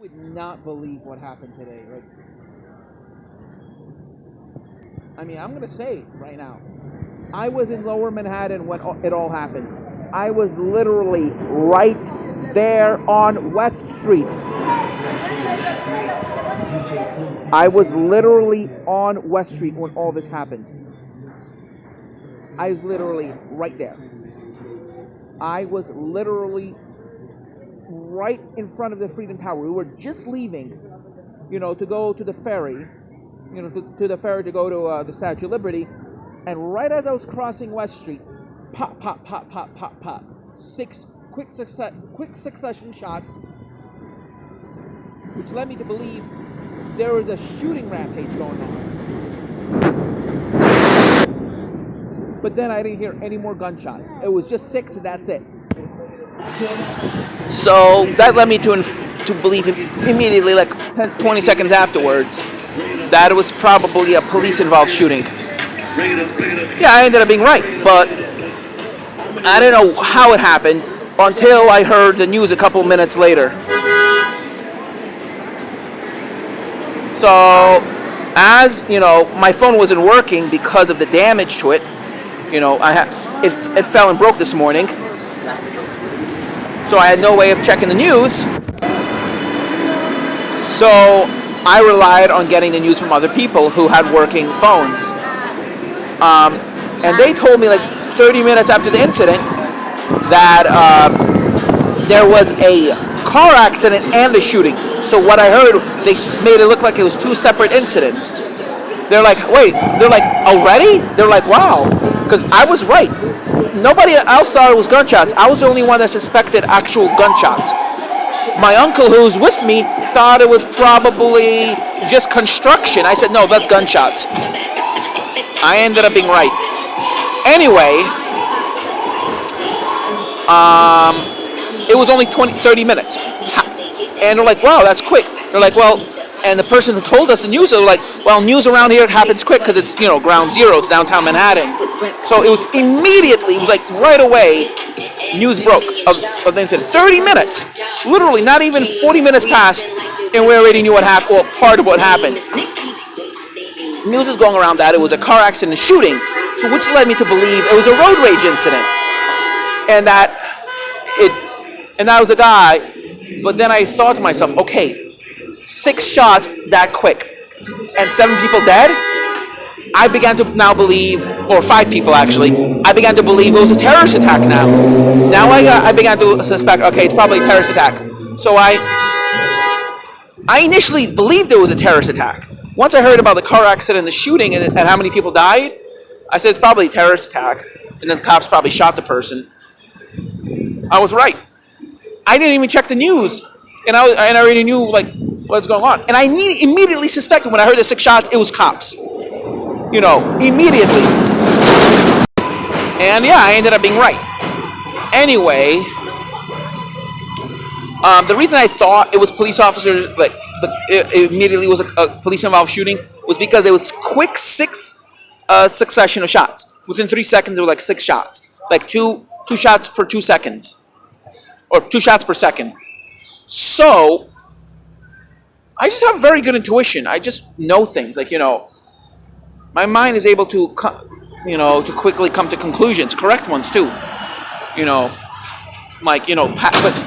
would not believe what happened today. Like, I mean, I'm going to say it right now. I was in Lower Manhattan when it all happened. I was literally right there on West Street. I was literally on West Street when all this happened. I was literally right there. I was literally right in front of the Freedom Tower. We were just leaving, to go to the ferry, to the ferry to go to the Statue of Liberty. And right as I was crossing West Street, pop, pop, pop, pop, pop, pop. 6 quick succession shots, which led me to believe there was a shooting rampage going on. But then I didn't hear any more gunshots. It was just 6 and that's it. So that led me to believe immediately, like 20 seconds afterwards, that it was probably a police-involved shooting. Yeah, I ended up being right, but I didn't know how it happened until I heard the news a couple minutes later. So, as my phone wasn't working because of the damage to it. It fell and broke this morning, so I had no way of checking the news. So I relied on getting the news from other people who had working phones. And they told me like 30 minutes after the incident that there was a car accident and a shooting. So what I heard, they made it look like it was 2 separate incidents. They're like, wait, already? They're like, wow, because I was right. Nobody else thought it was gunshots. I was the only one that suspected actual gunshots. My uncle, who's with me, thought it was probably just construction. I said, no, that's gunshots. I ended up being right. Anyway, it was only 30 minutes. And they're like, wow, that's quick. They're like, well, and the person who told us the news, they're like, well, news around here happens quick because it's, ground zero. It's downtown Manhattan. So it was immediately, it was like right away, news broke of the incident. 30 minutes. Literally, not even 40 minutes passed, and we already knew what happened, or part of what happened. News is going around that it was a car accident and shooting, so which led me to believe it was a road rage incident, and that was a guy. But then I thought to myself, okay, 6 shots that quick, and 7 people dead. I began to now believe, or 5 people actually. I began to believe it was a terrorist attack. Now I began to suspect, okay, it's probably a terrorist attack. So I initially believed it was a terrorist attack. Once I heard about the car accident and the shooting and how many people died, I said it's probably a terrorist attack, and then the cops probably shot the person. I was right. I didn't even check the news, and I already knew like what's going on. And I immediately suspected when I heard the 6 shots, it was cops. Immediately. And yeah, I ended up being right. Anyway, the reason I thought it was police officers, like it immediately was a police-involved shooting, was because it was quick 6 succession of shots. Within 3 seconds, there were like 6 shots, like two shots per 2 seconds, or 2 shots per second. So I just have very good intuition. I just know things, like my mind is able to, to quickly come to conclusions, correct ones too.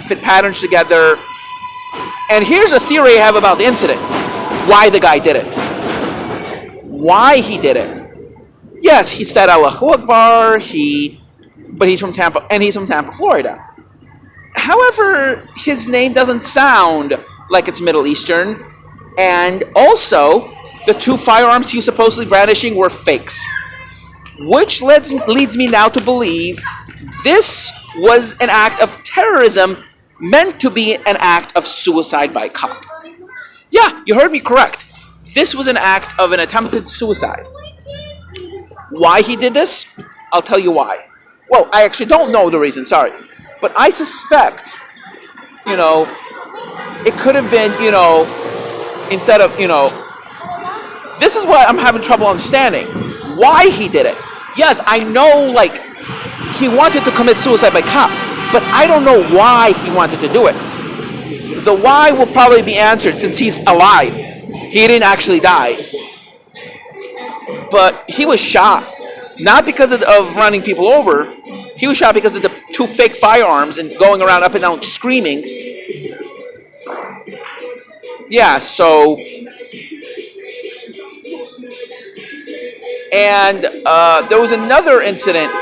Fit patterns together. And here's a theory I have about the incident. Why the guy did it. Why he did it. Yes, he said Allahu Akbar, but he's from Tampa, and he's from Tampa, Florida. However, his name doesn't sound like it's Middle Eastern, and also, the 2 firearms he was supposedly brandishing were fakes. Which leads me now to believe this was an act of terrorism meant to be an act of suicide by cop. Yeah, you heard me correct. This was an act of an attempted suicide. Why he did this? I'll tell you why. Well, I actually don't know the reason, sorry. But I suspect, it could have been, instead of, this is what I'm having trouble understanding. Why he did it. Yes, I know, he wanted to commit suicide by cop, but I don't know why he wanted to do it. The why will probably be answered since he's alive. He didn't actually die. But he was shot. Not because of running people over. He was shot because of the 2 fake firearms and going around up and down screaming. Yeah, so... And there was another incident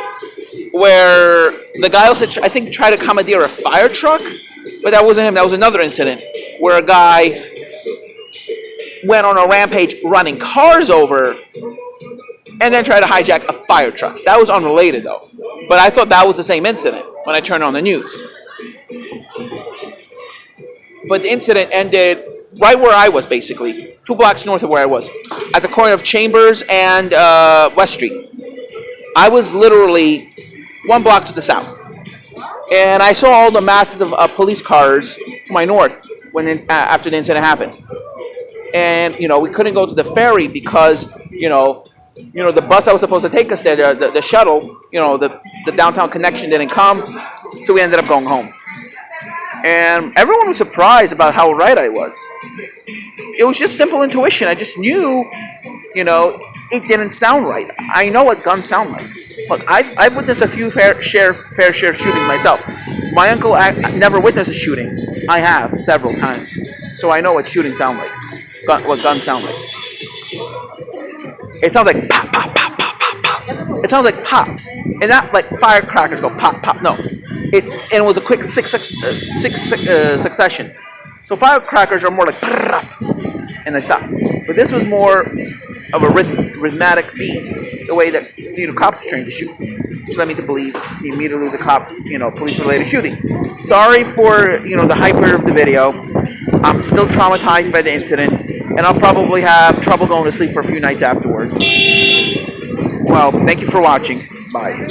where the guy also, I think, tried to commandeer a fire truck. But that wasn't him. That was another incident where a guy went on a rampage running cars over and then tried to hijack a fire truck. That was unrelated, though. But I thought that was the same incident when I turned on the news. But the incident ended right where I was, basically. 2 blocks north of where I was. At the corner of Chambers and West Street. I was literally 1 block to the south. And I saw all the masses of police cars to my north after the incident happened. And, we couldn't go to the ferry because, the bus that was supposed to take us there, the shuttle, the downtown connection didn't come. So we ended up going home. And everyone was surprised about how right I was. It was just simple intuition. I just knew, it didn't sound right. I know what guns sound like. Look, I've witnessed a few fair share shootings myself. My uncle never witnessed a shooting. I have several times. So I know what shootings sound like. What guns sound like. It sounds like pop, pop, pop, pop, pop, pop. It sounds like pops. And not like firecrackers go pop, pop. No. It was a quick six succession. So firecrackers are more like and they stop. But this was more of a rhythmic beat, the way that cops are trained to shoot. Which led me to believe he immediately was a cop, police-related shooting. Sorry for the hyper of the video. I'm still traumatized by the incident, and I'll probably have trouble going to sleep for a few nights afterwards. Well, thank you for watching. Bye.